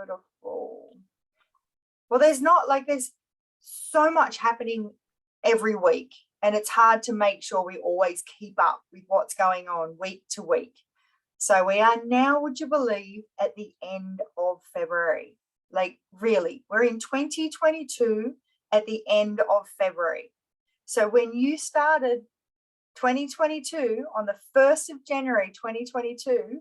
Beautiful. Well, there's so much happening every week, and it's hard to make sure we always keep up with what's going on week to week. So we are now, would you believe, at the end of February. Like, really, we're in 2022 at the end of February. So when you started 2022 on the 1st of January 2022,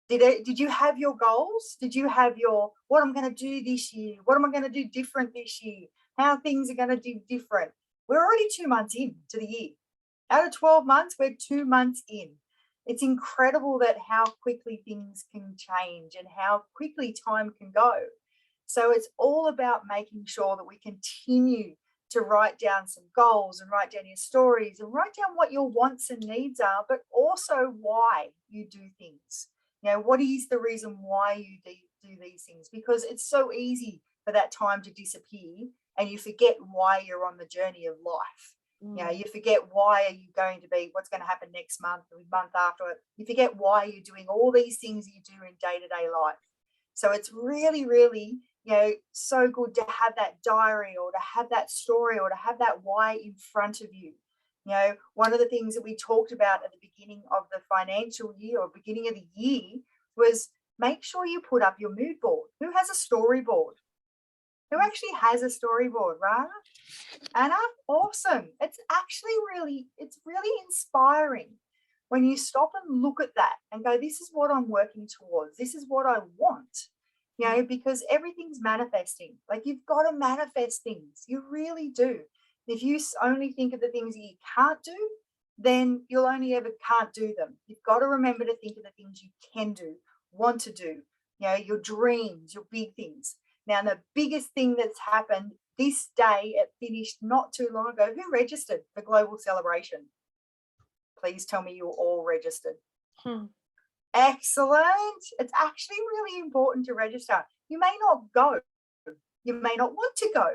did you have your goals? Did you have your, what I'm going to do this year? What am I going to do different this year? How things are going to do different? We're already 2 months into the year. Out of 12 months, we're 2 months in. It's incredible that how quickly things can change and how quickly time can go. So it's all about making sure that we continue to write down some goals and write down your stories and write down what your wants and needs are, but also why you do things. You know, what is the reason why you do these things? Because it's so easy for that time to disappear and you forget why you're on the journey of life. You know, you forget why are you going to be, what's going to happen next month or the month after it. You forget why you're doing all these things you do in day-to-day life. So it's really, really, you know, so good to have that diary or to have that story or to have that why in front of you. You know, one of the things that we talked about at the beginning of the financial year or beginning of the year was make sure you put up your mood board. Who has a storyboard? Who actually has a storyboard, right? Anna, awesome. It's really inspiring when you stop and look at that and go, this is what I'm working towards. This is what I want, you know, because everything's manifesting. Like, you've got to manifest things. You really do. If you only think of the things that you can't do, then you'll only ever can't do them. You've got to remember to think of the things you can do, want to do, you know, your dreams, your big things. Now, the biggest thing that's happened this day, it finished not too long ago. Who registered for Global Celebration? Please tell me you're all registered. Excellent. It's actually really important to register. You may not go. You may not want to go.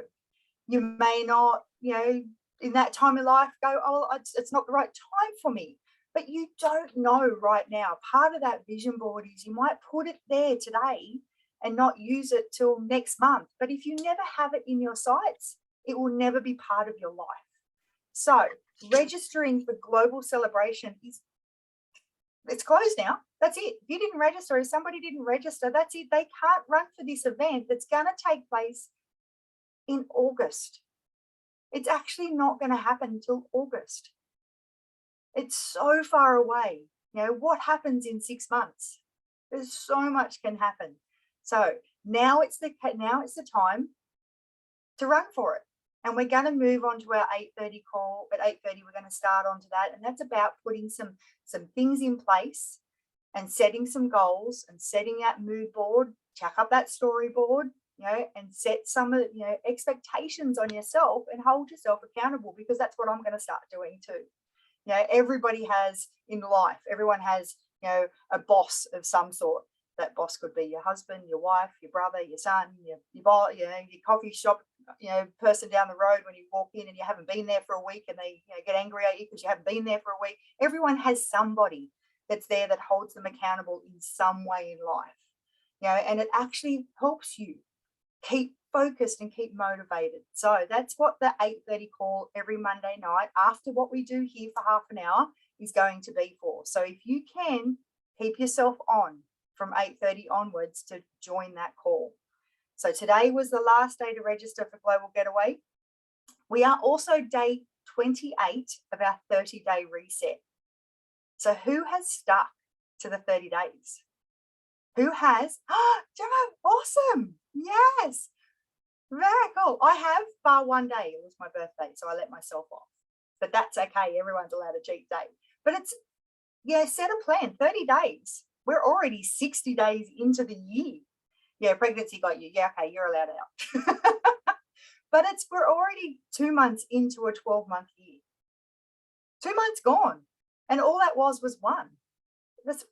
You may not, you know, in that time of life go, oh, it's not the right time for me. But you don't know right now. Part of that vision board is you might put it there today and not use it till next month. But if you never have it in your sights, it will never be part of your life. So registering for Global Celebration it's closed now. That's it. If you didn't register, if somebody didn't register, that's it. They can't run for this event that's going to take place in August. It's actually not going to happen until August. It's so far away. You know, what happens in 6 months? There's so much can happen. So now it's the time to run for it. And we're going to move on to our 8:30 call. At 8:30, we're going to start onto that. And that's about putting some things in place and setting some goals and setting that mood board, chuck up that storyboard, you know, and set some of, you know, expectations on yourself and hold yourself accountable, because that's what I'm going to start doing too. You know, everybody has in life, everyone has, you know, a boss of some sort. That boss could be your husband, your wife, your brother, your son, your boss, you know, your coffee shop, you know, person down the road when you walk in and you haven't been there for a week and they, you know, get angry at you because you haven't been there for a week. Everyone has somebody that's there that holds them accountable in some way in life, you know, and it actually helps you keep focused and keep motivated. So that's what the 8:30 call every Monday night after what we do here for half an hour is going to be for. So if you can keep yourself on from 8:30 onwards to join that call. So today was the last day to register for Global Getaway. We are also day 28 of our 30-day reset. So who has stuck to the 30 days? Who has? Oh, Gemma, awesome. Yes. Very cool. I have bar one day. It was my birthday, so I let myself off. But that's okay. Everyone's allowed a cheat day. But it's, yeah, set a plan, 30 days. We're already 60 days into the year. Yeah, pregnancy got you. Yeah, okay, you're allowed out. But we're already 2 months into a 12-month year. 2 months gone. And all that was one. That's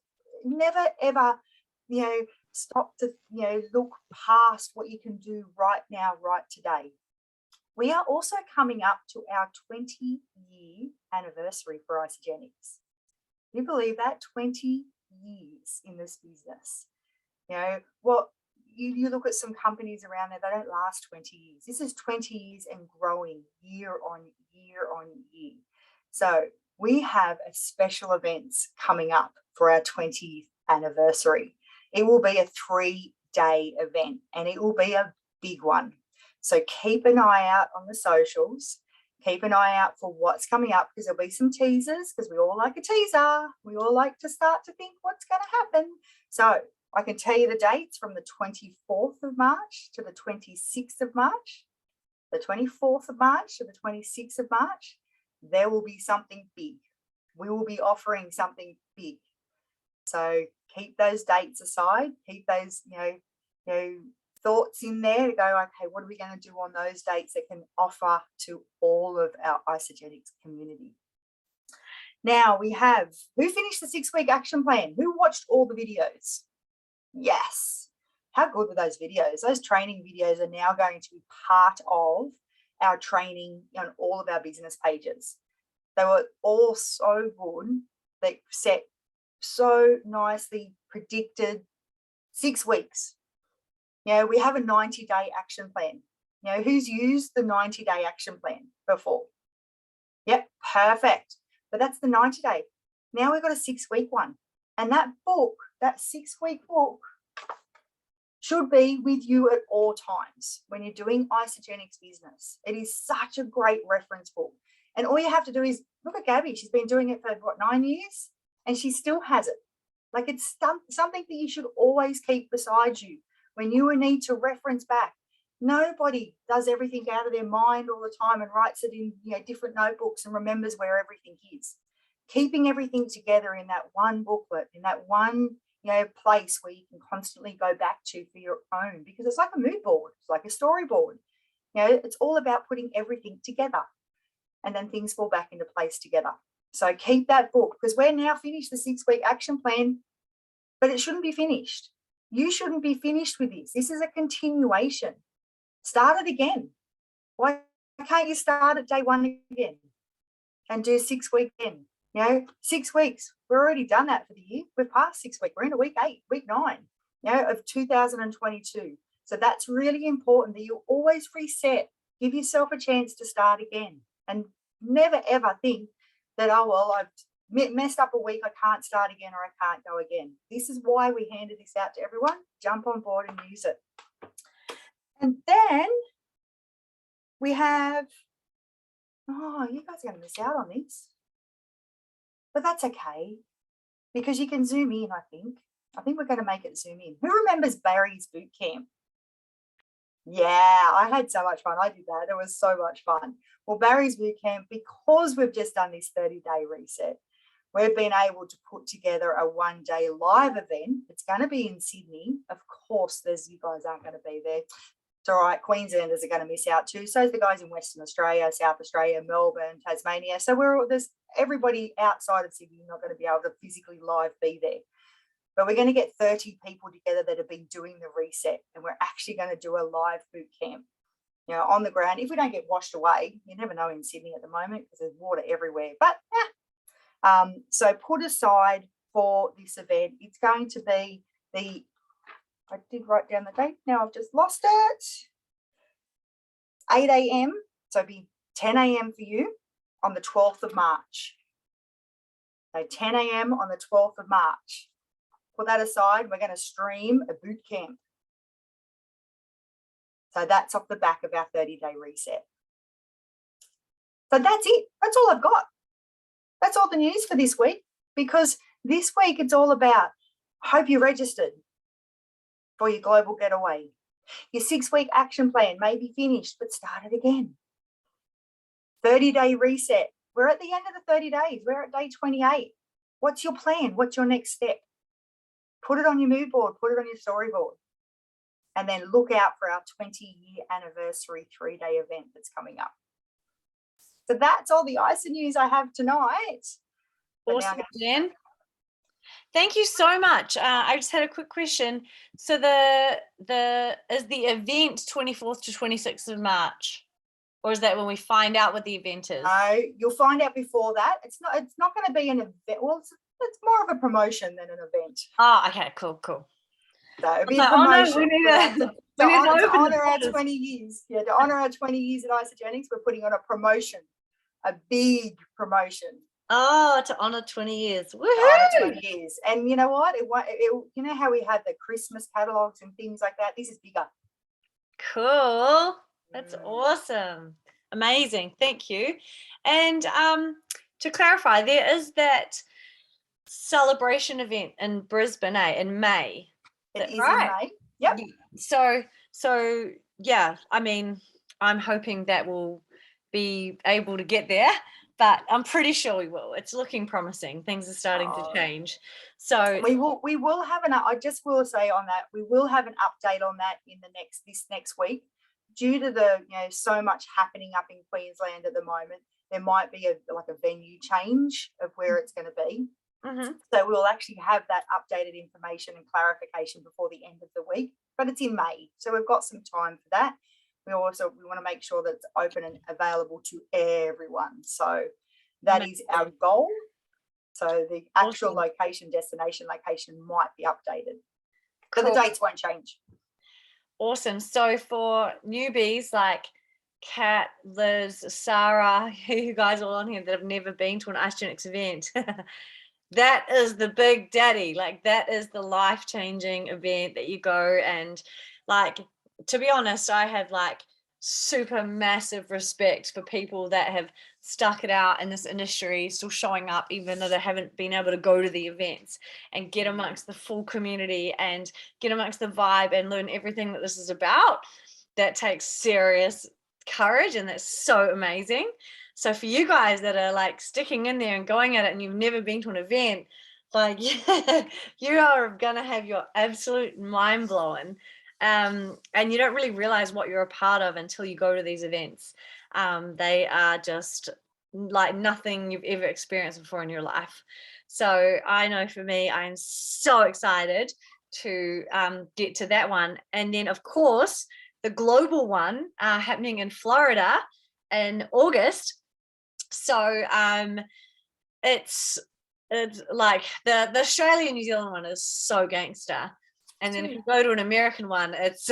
never, ever, you know, stop to, you know, look past what you can do right now, right today. We are also coming up to our 20-year anniversary for Isogenics. Can you believe that? 20 years in this business. You know, what you look at some companies around there, they don't last 20 years. This is 20 years and growing year on year on year. So we have a special events coming up for our 20th anniversary. It will be a 3-day event, and it will be a big one. So keep an eye out on the socials. Keep an eye out for what's coming up, because there'll be some teasers, because we all like a teaser. We all like to start to think what's going to happen. So I can tell you the dates from the 24th of March to the 26th of March. The 24th of March to the 26th of March, there will be something big. We will be offering something big. So keep those dates aside. Keep those, thoughts in there to go, okay, what are we going to do on those dates that can offer to all of our Isagenix community? Now we have, who finished the 6-week action plan? Who watched all the videos? Yes. How good were those videos? Those training videos are now going to be part of our training on all of our business pages. They were all so good. They set so nicely predicted 6 weeks. We have a 90-day action plan. Who's used the 90-day action plan before? Yep, perfect. But that's the 90-day. Now we've got a 6-week one. And that book, that 6-week book, should be with you at all times when you're doing Isagenix business. It is such a great reference book. And all you have to do is look at Gabby. She's been doing it for, 9 years? And she still has it. Like, it's something that you should always keep beside you when you need to reference back. Nobody does everything out of their mind all the time and writes it in different notebooks and remembers where everything is. Keeping everything together in that one booklet, in that one place where you can constantly go back to for your own, because it's like a mood board, it's like a storyboard. It's all about putting everything together, and then things fall back into place together. So keep that book, because we're now finished the 6-week action plan, but it shouldn't be finished. You shouldn't be finished with this. This is a continuation. Start it again. Why can't you start at day 1 again and do 6 weeks again? 6 weeks. We've already done that for the year. We've passed 6 weeks. We're into week 8, week 9, of 2022. So that's really important, that you always reset. Give yourself a chance to start again, and never ever think that, oh, well, I've messed up a week, I can't start again, or I can't go again. This is why we handed this out to everyone. Jump on board and use it. And then we have, you guys are going to miss out on this. But that's okay, because you can zoom in, I think. I think we're going to make it zoom in. Who remembers Barry's boot camp? Yeah, I had so much fun. I did that. It was so much fun. Well, Barry's boot camp, because we've just done this 30-day reset, we've been able to put together a 1-day live event. It's going to be in Sydney. Of course, you guys aren't going to be there. It's all right. Queenslanders are going to miss out too. So is the guys in Western Australia, South Australia, Melbourne, Tasmania. So there's everybody outside of Sydney not going to be able to physically live be there. But we're going to get 30 people together that have been doing the reset, and we're actually going to do a live boot camp, on the ground. If we don't get washed away, you never know in Sydney at the moment because there's water everywhere. But so put aside for this event, it's going to be I did write down the date. Now I've just lost it. 8 a.m. So it'll be 10 a.m. for you on the 12th of March. So 10 a.m. on the 12th of March. Put that aside. We're going to stream a boot camp. So that's off the back of our 30-day reset. So that's it. That's all I've got. That's all the news for this week, because this week it's all about, hope you registered for your global getaway. Your 6-week action plan may be finished, but start it again. 30-day reset. We're at the end of the 30 days. We're at day 28. What's your plan? What's your next step? Put it on your mood board. Put it on your storyboard. And then look out for our 20-year anniversary 3-day event that's coming up. So that's all the ISA news I have tonight. Awesome, Jen. Thank you so much. I just had a quick question. So is the event 24th to 26th of March, or is that when we find out what the event is? No, you'll find out before that. It's not going to be an event. Well, it's more of a promotion than an event. Oh, okay, cool. So it'll be I'm a like, oh no, promotion. we need to we need to open honor the our borders. 20 years. Yeah, to honor our 20 years at Isogenics, we're putting on a promotion, a big promotion. Oh, to honor 20 years. To honor Woohoo! 20 years. And you know what? You know how we had the Christmas catalogs and things like that? This is bigger. Cool. That's awesome. Amazing. Thank you. And to clarify, there is that celebration event in Brisbane, in May. It is right? in May. Yep. So yeah, I mean, I'm hoping that we'll be able to get there, but I'm pretty sure we will. It's looking promising. Things are starting to change. So we will have I just will say on that, we will have an update on that in this next week. Due to the so much happening up in Queensland at the moment, there might be a venue change of where it's going to be. Mm-hmm. So we'll actually have that updated information and clarification before the end of the week, but it's in May, so we've got some time for that. We want to make sure that it's open and available to everyone, so that is our goal. So the actual destination location might be updated, but the dates won't change. Awesome. So for newbies like Kat, Liz, Sarah, you guys all on here that have never been to an Isogenics event, that is the big daddy. Like, that is the life-changing event that you go and, like, to be honest, I have like super massive respect for people that have stuck it out in this industry, still showing up even though they haven't been able to go to the events, and get amongst the full community and get amongst the vibe and learn everything that this is about. That takes serious courage, and that's so amazing. So for you guys that are like sticking in there and going at it and you've never been to an event, like you are gonna have your absolute mind blown. And you don't really realize what you're a part of until you go to these events. They are just like nothing you've ever experienced before in your life. So I know for me, I'm so excited to get to that one. And then of course, the global one happening in Florida in August. So it's like the Australian New Zealand one is so gangster. And then if you go to an American one, it's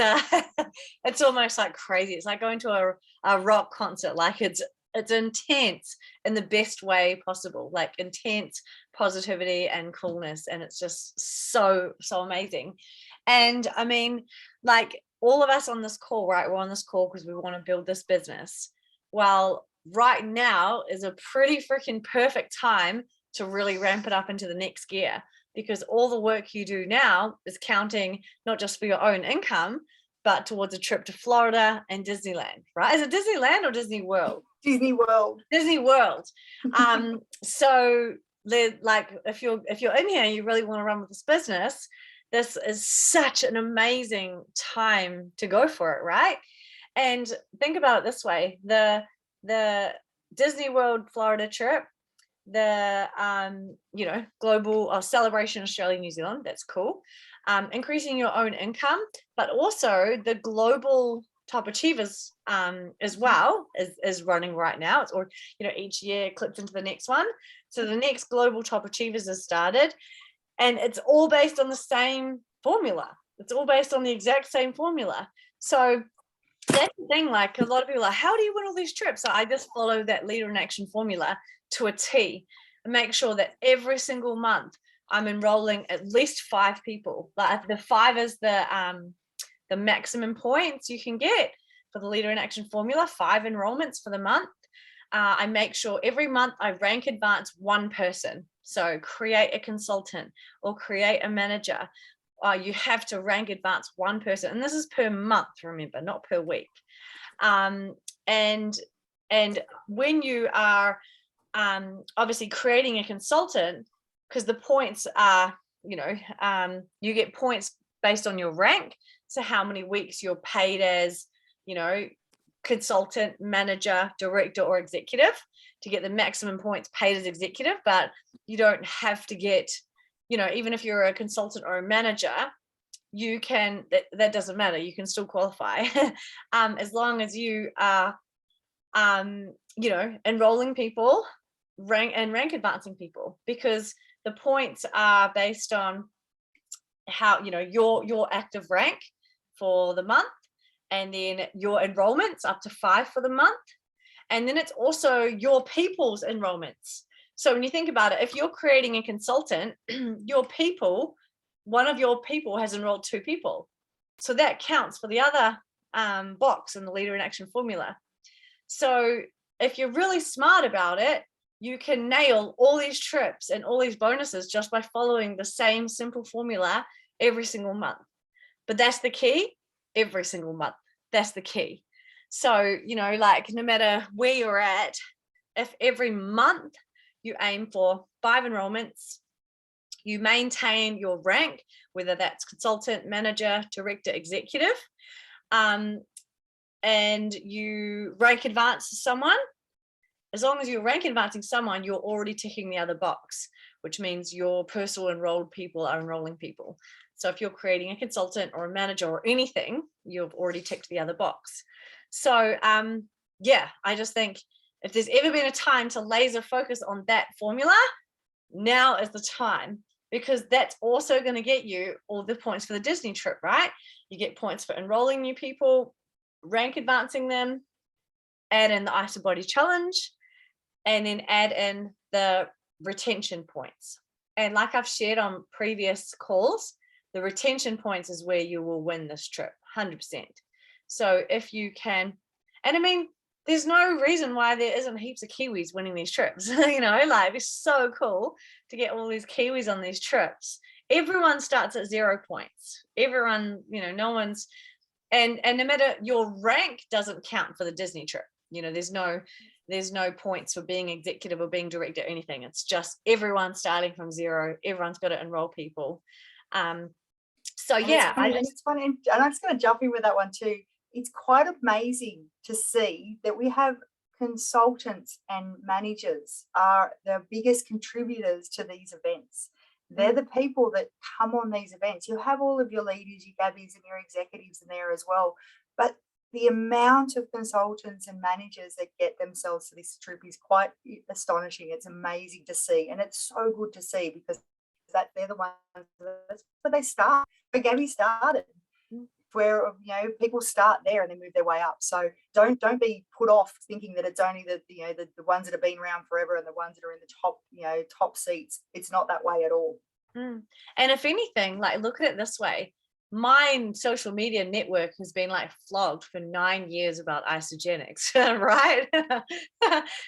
it's almost like crazy. It's like going to a rock concert. Like it's intense in the best way possible, like intense positivity and coolness. And it's just so amazing. And I mean, like all of us on this call, right? We're on this call because we want to build this business. Well, right now is a pretty freaking perfect time to really ramp it up into the next gear, because all the work you do now is counting not just for your own income, but towards a trip to Florida and Disneyland, right? Is it Disneyland or Disney World? Disney World. Disney World. So like if you're in here and you really want to run with this business, this is such an amazing time to go for it, right? And think about it this way: the Disney World Florida trip, the global celebration Australia New Zealand, that's cool, increasing your own income, but also the global top achievers as well is running right now. It's, or each year clips into the next one. So the next global top achievers has started, and it's all based on the same formula. It's all based on the exact same formula. So that's the thing, like a lot of people are like, how do you win all these trips? So I just follow that leader in action formula to a T and make sure that every single month I'm enrolling at least 5 people. Like the 5 is the maximum points you can get for the leader in action formula, 5 enrollments for the month. I make sure every month I rank advance 1 person. So create a consultant or create a manager. You have to rank advance 1 person, and this is per month, remember, not per week. And when you are obviously creating a consultant, because the points are, you get points based on your rank. So how many weeks you're paid as, consultant, manager, director, or executive to get the maximum points paid as executive. But you don't have to get, even if you're a consultant or a manager, you can, that doesn't matter. You can still qualify as long as you are, enrolling people, rank advancing people, because the points are based on how, you know, your active rank for the month, and then your enrollments up to 5 for the month. And then it's also your people's enrollments. So when you think about it, if you're creating a consultant, your people, one of your people has enrolled 2 people. So that counts for the other box in the leader in action formula. So if you're really smart about it, you can nail all these trips and all these bonuses just by following the same simple formula every single month. But that's the key, every single month. That's the key. So, you know, like no matter where you're at, if every month you aim for 5 enrollments, you maintain your rank, whether that's consultant, manager, director, executive, and you rank advance someone, as long as you're rank advancing someone, you're already ticking the other box, which means your personal enrolled people are enrolling people. So if you're creating a consultant or a manager or anything, you've already ticked the other box. So yeah, I just think if there's ever been a time to laser focus on that formula, now is the time, because that's also going to get you all the points for the Disney trip, right? You get points for enrolling new people, rank advancing them, add in the Ice Body Challenge, and then add in the retention points. And like I've shared on previous calls, the retention points is where you will win this trip, 100%. So if you can, and I mean, there's no reason why there isn't heaps of Kiwis winning these trips. You know, like it's so cool to get all these Kiwis on these trips. Everyone starts at 0 points. Everyone, you know, no one's, and no matter, your rank doesn't count for the Disney trip. You know, there's no points for being executive or being director or anything. It's just everyone starting from 0. Everyone's got to enroll people. So and yeah, it's funny, and I'm just going to jump in with that one too. It's quite amazing to see that we have consultants and managers are the biggest contributors to these events. They're the people that come on these events. You have all of your leaders, your Gabbies and your executives in there as well. But the amount of consultants and managers that get themselves to this trip is quite astonishing. It's amazing to see. And it's so good to see, because that they're the ones, that's where they start. Where Gabby started, where, you know, people start there and then move their way up. So don't be put off thinking that it's only the, you know, the ones that have been around forever and the ones that are in the top, you know, top seats. It's not that way at all. And if anything, like, look at it this way. My social media network has been like flogged for 9 years about isogenics, right?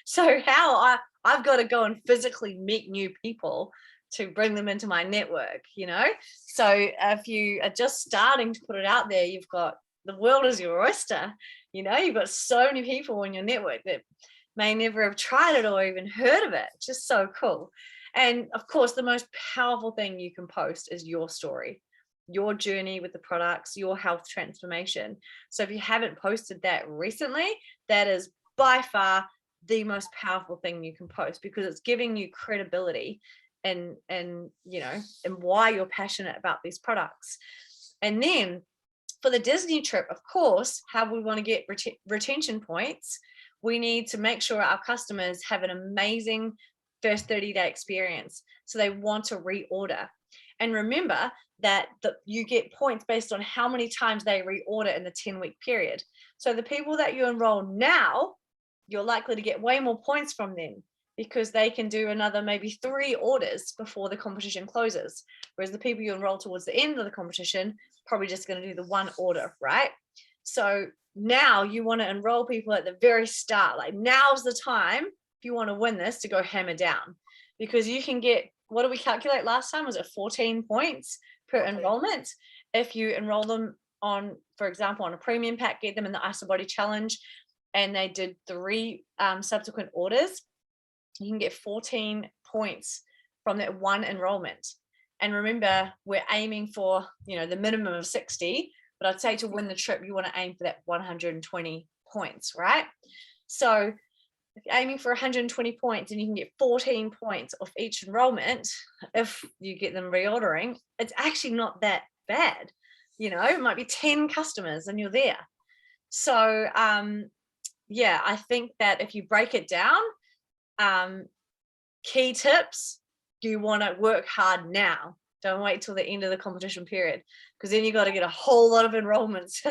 So how I've got to go and physically meet new people to bring them into my network, you know? So if you are just starting to put it out there, you've got, the world is your oyster, you know? You've got so many people in your network that may never have tried it or even heard of it. It's just so cool. And of course, the most powerful thing you can post is your story, your journey with the products, your health transformation. So if you haven't posted that recently, that is by far the most powerful thing you can post, because it's giving you credibility and you know, and why you're passionate about these products. And then for the Disney trip, of course, how we want to get retention points, we need to make sure our customers have an amazing first 30-day experience, so they want to reorder. And remember that you get points based on how many times they reorder in the 10-week period. So the people that you enroll now, you're likely to get way more points from them, because they can do another maybe 3 orders before the competition closes. Whereas the people you enroll towards the end of the competition, probably just going to do the 1 order, right? So now you want to enroll people at the very start. Like, now's the time, if you want to win this, to go hammer down, because you can get, what did we calculate last time? Was it 14 points per enrollment? If you enroll them on, for example, on a premium pack, get them in the Ice Body Challenge, and they did 3 subsequent orders, you can get 14 points from that 1 enrollment. And remember, we're aiming for, you know, the minimum of 60, but I'd say to win the trip, you want to aim for that 120 points, right? So if you're aiming for 120 points and you can get 14 points off each enrollment, if you get them reordering, it's actually not that bad. You know, it might be 10 customers and you're there. So yeah, I think that if you break it down, key tips, you want to work hard now. Don't wait till the end of the competition period, because then you got to get a whole lot of enrollments.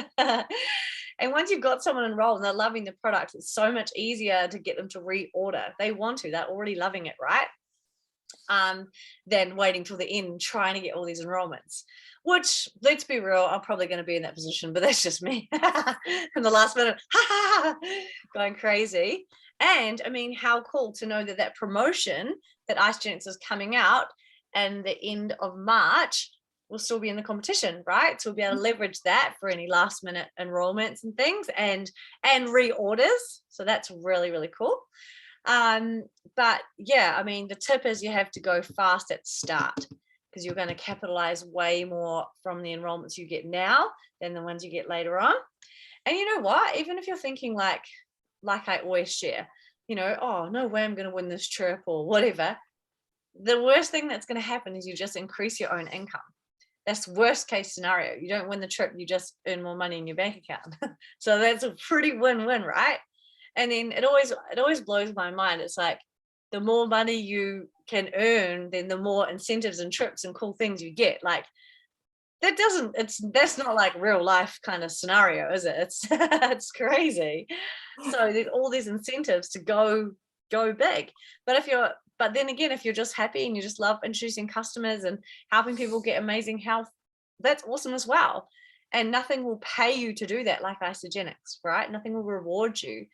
And once you've got someone enrolled and they're loving the product, it's so much easier to get them to reorder. They want to, they're already loving it, right? Than waiting till the end trying to get all these enrollments, which, let's be real, I'm probably going to be in that position, but that's just me in the last minute going crazy. And I mean, how cool to know that that promotion that Isogenics is coming out and the end of March will still be in the competition, right? So we'll be able to leverage that for any last minute enrollments and things, and reorders. So that's really, really cool. But yeah, I mean, the tip is you have to go fast at the start, because you're going to capitalize way more from the enrollments you get now than the ones you get later on. And you know what, even if you're thinking like I always share, you know, oh, no way I'm going to win this trip or whatever, the worst thing that's going to happen is you just increase your own income. That's worst case scenario. You don't win the trip, you just earn more money in your bank account. So that's a pretty win-win, right? And then it always blows my mind. It's like, the more money you can earn, then the more incentives and trips and cool things you get. Like, that's not like real life kind of scenario, is it? It's crazy. So there's all these incentives to go big. But then again, if you're just happy and you just love introducing customers and helping people get amazing health, that's awesome as well. And nothing will pay you to do that like Isogenics, right? Nothing will reward you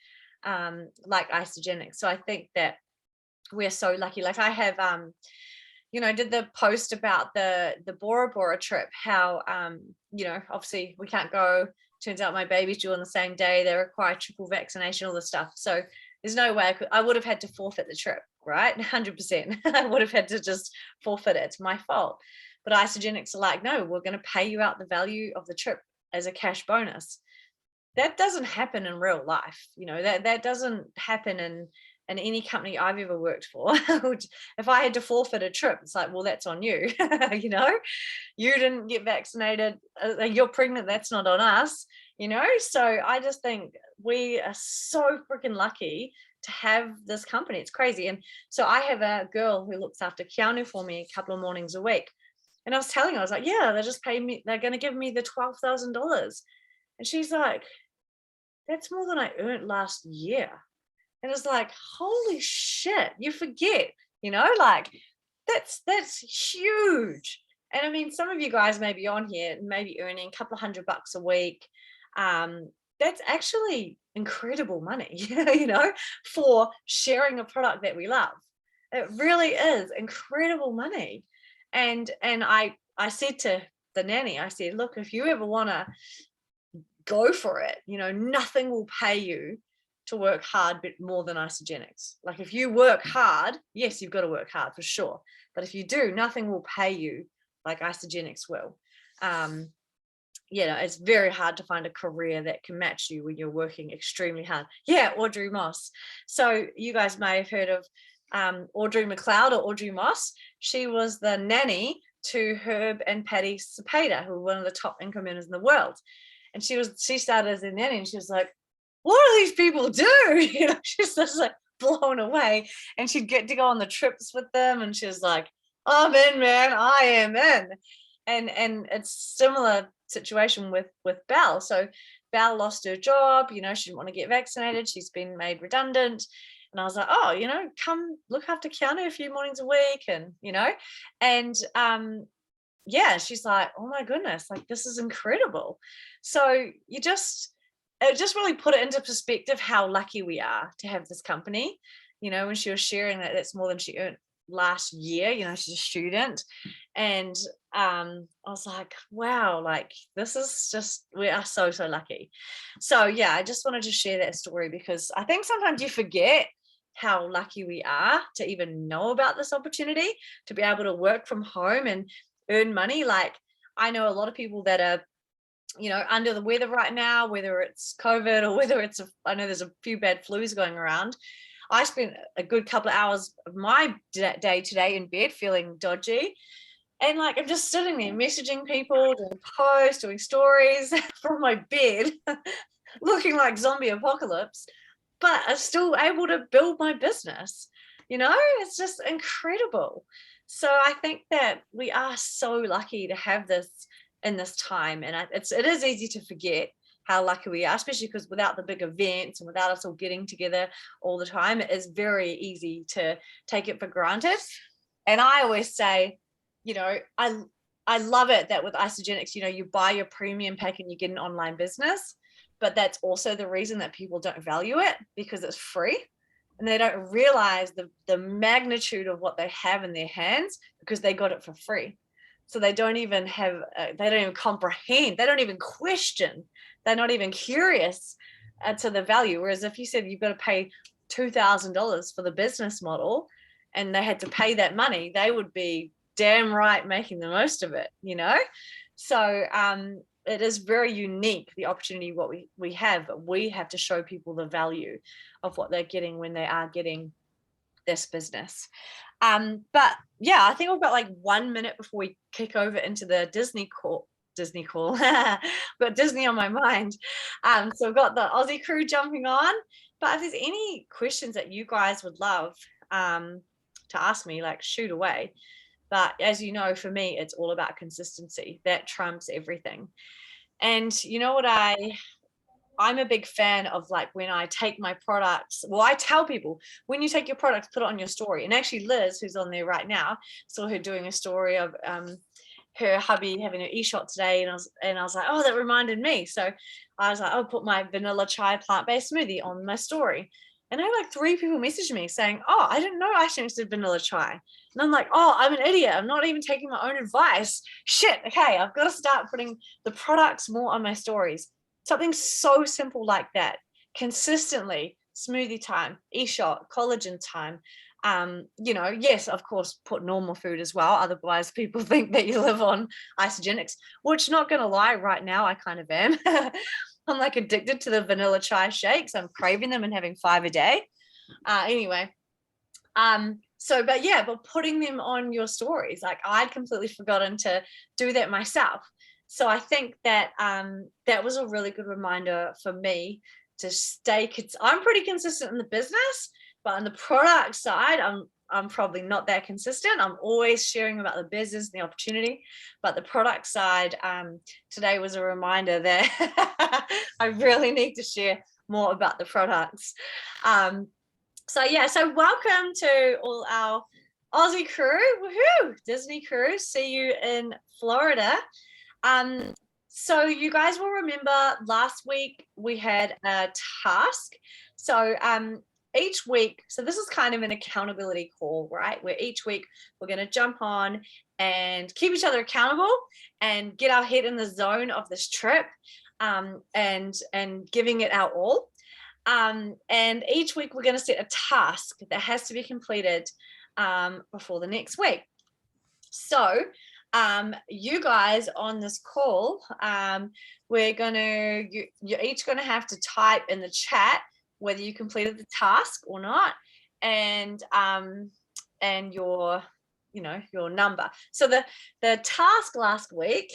like Isogenics. So I think that we're so lucky. Like I have, you know, I did the post about the Bora Bora trip, how, you know, obviously we can't go. Turns out my baby's due on the same day. They require triple vaccination, all this stuff. So there's no way I would have had to forfeit the trip, right? 100%. I would have had to just forfeit it. It's my fault. But Isogenics are like, no, we're going to pay you out the value of the trip as a cash bonus. That doesn't happen in real life. You know, that doesn't happen in any company I've ever worked for. If I had to forfeit a trip, it's like, well, that's on you. You know, you didn't get vaccinated, you're pregnant, that's not on us, you know. So I just think we are so freaking lucky to have this company. It's crazy. And so I have a girl who looks after Keanu for me a couple of mornings a week, and I was telling her, I was like, yeah, they just paid me, they're going to give me the $12,000. And she's like, that's more than I earned last year. And it's like, holy shit, you forget, you know, like that's huge. And I mean, some of you guys may be on here, maybe earning a couple of $100 a week. That's actually incredible money, you know, for sharing a product that we love. It really is incredible money. And I said to the nanny, I said, look, if you ever want to go for it, you know, nothing will pay you to work hard but more than Isogenics. Like if you work hard, yes, you've got to work hard for sure, but if you do, nothing will pay you like Isogenics will. You know, it's very hard to find a career that can match you when you're working extremely hard. Yeah, Audrey Moss. So you guys may have heard of Audrey McLeod or Audrey Moss. She was the nanny to Herb and Patty Cepeda, who were one of the top income earners in the world. And she started as a nanny, and she was like, what do these people do? You know, she's just like blown away. And she'd get to go on the trips with them, and she was like, I'm in, man, I am in. And it's similar situation with Belle. So Belle lost her job, you know, she didn't want to get vaccinated, she's been made redundant. And I was like, oh, you know, come look after Keanu a few mornings a week, and you know, and yeah, she's like, oh my goodness, like this is incredible. So it just really put it into perspective how lucky we are to have this company. You know, when she was sharing that that's more than she earned last year, you know, she's a student. And I was like, wow, like this is just, we are so lucky. So yeah, I just wanted to share that story, because I think sometimes you forget how lucky we are to even know about this opportunity, to be able to work from home and earn money. Like I know a lot of people that are, you know, under the weather right now, whether it's COVID or whether it's I know there's a few bad flus going around. I spent a good couple of hours of my day today in bed feeling dodgy, and like I'm just sitting there messaging people, doing posts, doing stories from my bed looking like zombie apocalypse, but I'm still able to build my business. You know, it's just incredible. So I think that we are so lucky to have this in this time, and it is easy to forget how lucky we are, especially because without the big events and without us all getting together all the time, it is very easy to take it for granted. And I always say, you know, I love it that with Isogenics, you know, you buy your premium pack and you get an online business, but that's also the reason that people don't value it, because it's free and they don't realize the magnitude of what they have in their hands because they got it for free. So they don't even have, they don't even comprehend, they don't even question, they're not even curious to the value. Whereas if you said you've got to pay $2,000 for the business model and they had to pay that money, they would be damn right making the most of it, you know? So it is very unique, the opportunity what we have, but we have to show people the value of what they're getting when they are getting this business. But yeah, I think we've got like 1 minute before we kick over into the Disney call. I've got Disney on my mind. So we've got the Aussie crew jumping on. But if there's any questions that you guys would love to ask me, like shoot away. But as you know, for me, it's all about consistency. That trumps everything. And you know what I'm a big fan of, like when I take my products, well, I tell people when you take your products, put it on your story. And actually Liz, who's on there right now, saw her doing a story of her hubby having an e-shot today. And I was like, oh, that reminded me. So I was like, I'll put my vanilla chai plant-based smoothie on my story. And I had like 3 people message me saying, oh, I didn't know Ashton did vanilla chai. And I'm like, oh, I'm an idiot. I'm not even taking my own advice. Shit. Okay. I've got to start putting the products more on my stories. Something so simple like that, consistently, smoothie time, e-shot, collagen time. You know, yes, of course, put normal food as well. Otherwise, people think that you live on Isogenics, which, not going to lie, right now, I kind of am. I'm like addicted to the vanilla chai shakes. I'm craving them and having 5 a day. Anyway, so, but yeah, but putting them on your stories, like I'd completely forgotten to do that myself. So I think that that was a really good reminder for me to stay. I'm pretty consistent in the business, but on the product side, I'm probably not that consistent. I'm always sharing about the business and the opportunity, but the product side, today was a reminder that I really need to share more about the products. So yeah, so welcome to all our Aussie crew, woohoo, Disney crew. See you in Florida. So you guys will remember last week we had a task. So each week, so this is kind of an accountability call, right? Where each week we're going to jump on and keep each other accountable and get our head in the zone of this trip, and giving it our all. And each week we're going to set a task that has to be completed before the next week. So you guys on this call, you're each going to have to type in the chat whether you completed the task or not, and your, you know, your number. So the task last week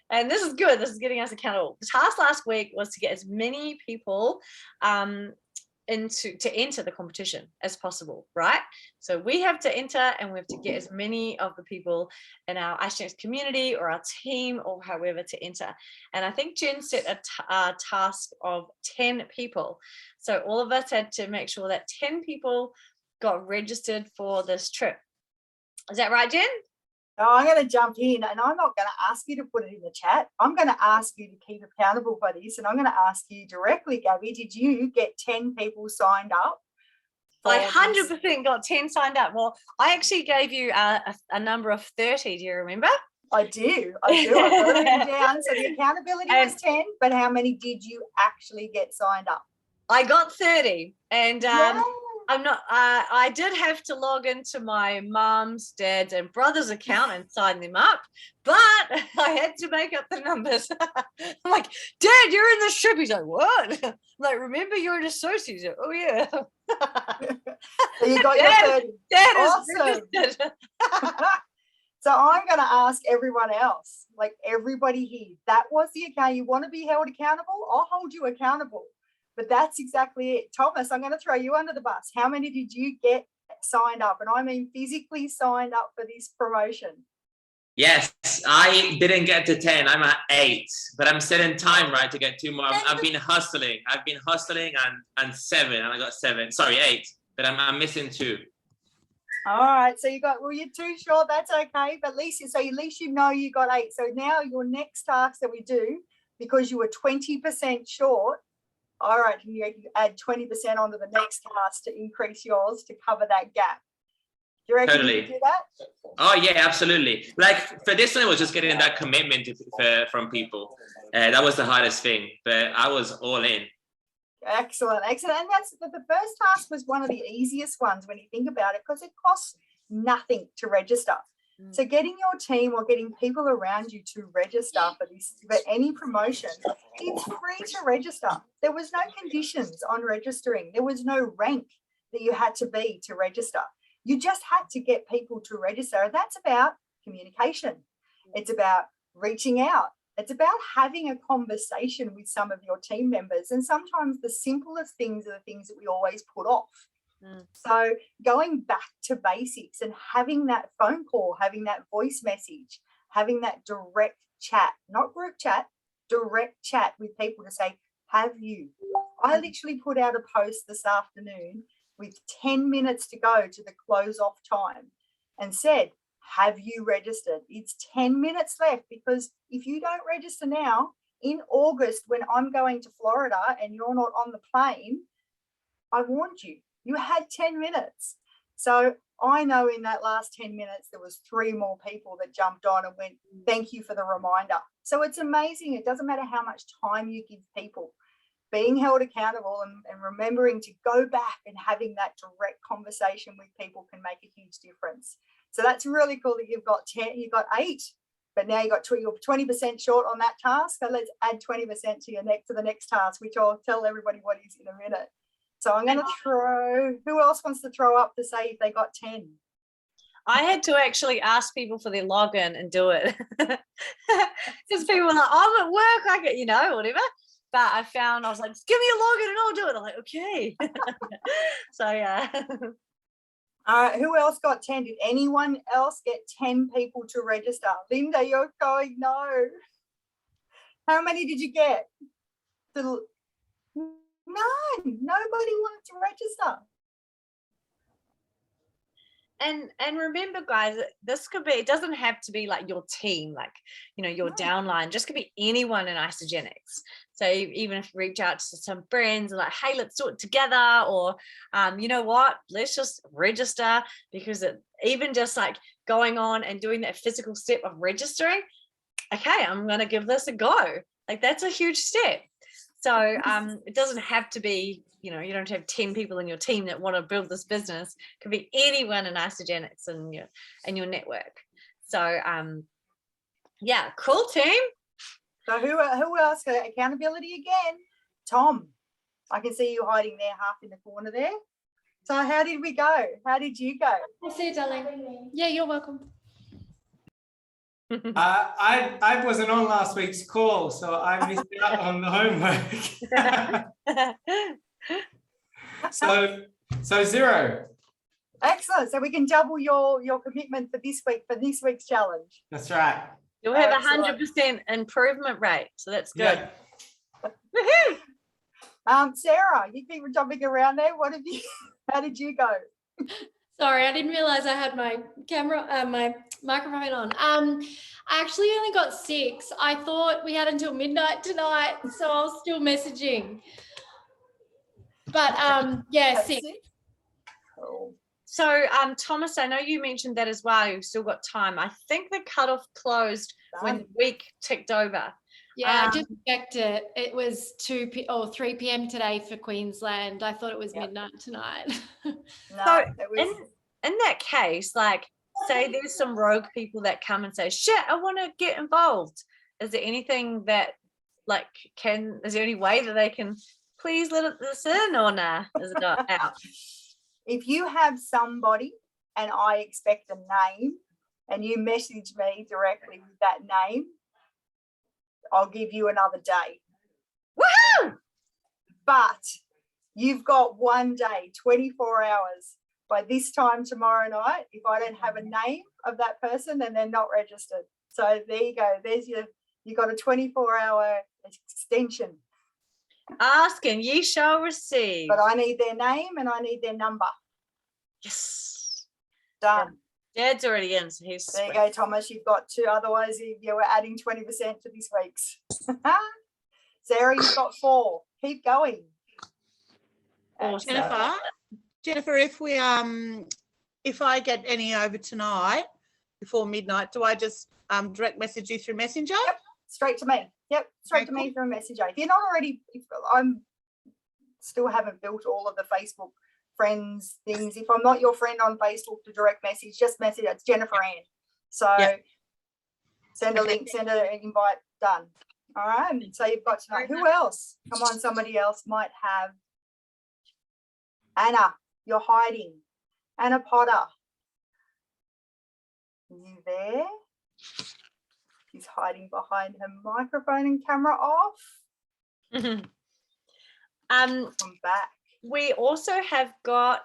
and this is good, this is getting us accountable. The task last week was to get as many people to enter the competition as possible, right? So we have to enter and we have to get as many of the people in our Isogenics community or our team or however to enter. And I think Jen set a task of 10 people. So all of us had to make sure that 10 people got registered for this trip. Is that right, Jen? Oh, I'm going to jump in, and I'm not going to ask you to put it in the chat. I'm going to ask you to keep accountable for this, and I'm going to ask you directly, Gabby, did you get 10 people signed up? I 100% got 10 signed up. Well, I actually gave you a number of 30. Do you remember? I do. I've got it written down. So the accountability was 10, but how many did you actually get signed up? I got 30, and I did have to log into my mom's, dad's, and brother's account and sign them up, but I had to make up the numbers. I'm like, Dad, you're in this trip. He's like, what? I'm like, remember, you're an associate. He's like, oh yeah. So you got Dad, your 30. Dad awesome. Is So I'm going to ask everyone else, like everybody here, that was the account. You want to be held accountable? I'll hold you accountable. But that's exactly it. Thomas, I'm going to throw you under the bus. How many did you get signed up, and I mean physically signed up for this promotion? Yes, I didn't get to 10. I'm at 8, but I'm still in time, right, to get 2 more. I've been hustling. And 7, and I got 7. Sorry, 8, but I'm missing 2. All right, so well, you're too short. That's okay, but at least you know you got 8. So now your next task that we do, because you were 20% short, all right, you add 20% onto the next task to increase yours to cover that gap. Do you reckon you can do that? Oh yeah, absolutely. Like for this one, it was just getting that commitment from people. That was the hardest thing, but I was all in. Excellent. And that's the first task was one of the easiest ones when you think about it, because it costs nothing to register. So getting your team or getting people around you to register for any promotion, it's free to register. There was no conditions on registering. There was no rank that you had to be to register. You just had to get people to register. And that's about communication. It's about reaching out. It's about having a conversation with some of your team members. And sometimes the simplest things are the things that we always put off. So going back to basics and having that phone call, having that voice message, having that direct chat, not group chat, direct chat with people to say, have you? I literally put out a post this afternoon with 10 minutes to go to the close off time and said, have you registered? It's 10 minutes left, because if you don't register now, in August when I'm going to Florida and you're not on the plane, I warned you. You had 10 minutes. So I know in that last 10 minutes, there was 3 more people that jumped on and went, thank you for the reminder. So it's amazing. It doesn't matter how much time you give people. Being held accountable and remembering to go back and having that direct conversation with people can make a huge difference. So that's really cool that you've got 10, you've got 8, but now you're 20% short on that task. So let's add 20% to the next task, which I'll tell everybody what is in a minute. So I'm going to who else wants to throw up to say if they got 10? I had to actually ask people for their login and do it. Because people were like, I'm at work, I get, whatever. But I was like, give me a login and I'll do it. I'm like, okay. So yeah. Who else got 10? Did anyone else get 10 people to register? Linda, you're going no. How many did you get? None. Nobody wanted to register. And remember, guys, this could be, it doesn't have to be like your team, like, your downline, just could be anyone in Isogenics. So even if you reach out to some friends and like, hey, let's do it together, or you know what, let's just register, because even just like going on and doing that physical step of registering, okay, I'm going to give this a go. Like that's a huge step. So it doesn't have to be, you don't have 10 people in your team that want to build this business. It could be anyone in Isogenics and your network. So yeah, cool team. So who else? Accountability again. Tom, I can see you hiding there half in the corner there. So how did we go? How did you go? I see you, darling. Yeah, you're welcome. I wasn't on last week's call, so I missed out on the homework. So 0. Excellent. So we can double your commitment for this week's challenge. That's right. You'll have 100% improvement rate, so that's good. Yeah. Sarah, you keep jumping around there. How did you go? Sorry, I didn't realize I had my my microphone on. I actually only got 6. I thought we had until midnight tonight, so I was still messaging. But yeah, 6. Cool. So Thomas, I know you mentioned that as well. You've still got time. I think the cutoff closed when the week ticked over. Yeah, I just checked it. It was 3 p.m. today for Queensland. I thought it was midnight tonight. So in that case, like, say there's some rogue people that come and say, shit, I want to get involved. Is there anything that, like, is there any way that they can please let this in, or nah? Is it out? If you have somebody and I expect a name and you message me directly with that name, I'll give you another day. Woohoo! But you've got one day, 24 hours by this time tomorrow night, if I don't have a name of that person, then they're not registered. So there you go. There's you got a 24-hour extension. Ask and ye shall receive. But I need their name and I need their number. Yes. Done. Dad's already in, so he's There you go, Thomas. You've got 2. Otherwise, you were adding 20% to this week's. Sarah, you've got 4. Keep going. Awesome. Jennifer, if I get any over tonight before midnight, do I just direct message you through Messenger? Yep, straight to me. Yep, straight to me through Messenger. If you're not already, I'm still haven't built all of the Facebook friends things. If I'm not your friend on Facebook to direct message, just message. It's Jennifer Ann. So send a link, send an invite. Done. All right. So you've got to know who else. Come on, somebody else might have. Anna, you're hiding. Anna Potter. Are you there? She's hiding behind her microphone and camera off. I'm back. We also have got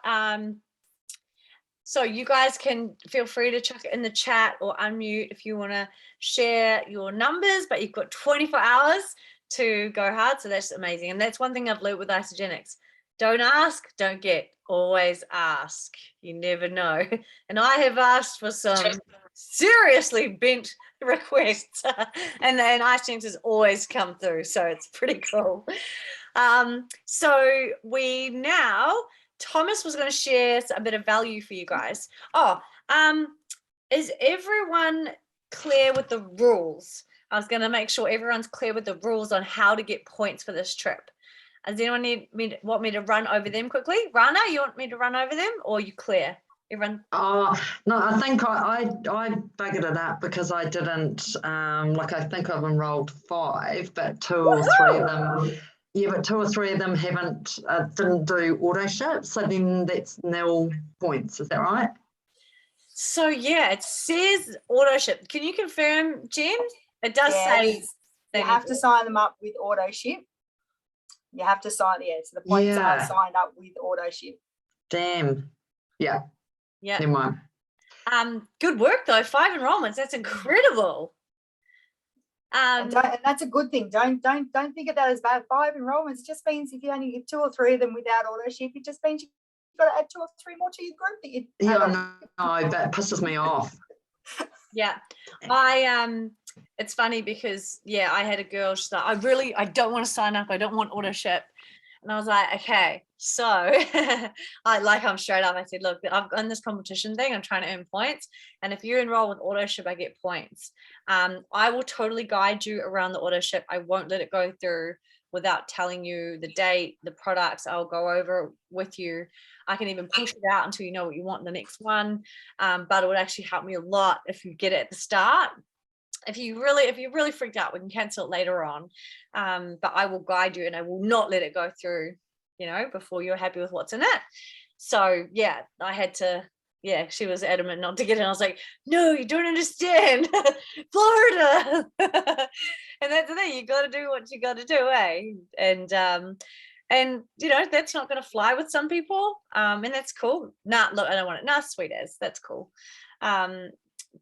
so you guys can feel free to chuck it in the chat or unmute if you want to share your numbers, but you've got 24 hours to go hard, so that's amazing. And that's one thing I've learned with Isogenics. Don't ask, don't get. Always ask. You never know. And I have asked for some seriously bent requests, and Isogenics has always come through, so it's pretty cool. So we now, Thomas was going to share a bit of value for you guys. Is everyone clear with the rules? I was going to make sure everyone's clear with the rules on how to get points for this trip. Does anyone want me to run over them quickly? Rana, you want me to run over them, or are you clear? Everyone? Oh no, I think I buggered it up because I didn't I think I've enrolled 5, but 2 or 3 of them. Yeah, but 2 or 3 of them haven't didn't do auto ship, so then that's nil points. Is that right? So yeah, it says auto ship. Can you confirm, Jen? It does say you have to sign them up with auto ship. You have to sign so the points are signed up with auto ship. Damn. Yeah. Never mind. Good work though. 5 enrollments. That's incredible. And that's a good thing. Don't think of that as bad. 5 enrollments just means if you only get 2 or 3 of them without auto ship, it just means you've got to add 2 or 3 more to your group that you. No, that pisses me off. Yeah, it's funny because I had a girl. She's like, I don't want to sign up. I don't want auto ship. And I was like, okay, so I'm straight up. I said, look, I've done this competition thing. I'm trying to earn points. And if you enroll with auto ship, I get points. I will totally guide you around the auto ship. I won't let it go through without telling you the date, the products. I'll go over with you. I can even push it out until you know what you want in the next one. But it would actually help me a lot if you get it at the start. If you're really freaked out, we can cancel it later on. But I will guide you and I will not let it go through, before you're happy with what's in it. So yeah, I had to, she was adamant not to get it. I was like, no, you don't understand. Florida. And that's the thing, you got to do what you got to do, eh? And that's not going to fly with some people. And that's cool. Look, I don't want it. Sweet as, that's cool.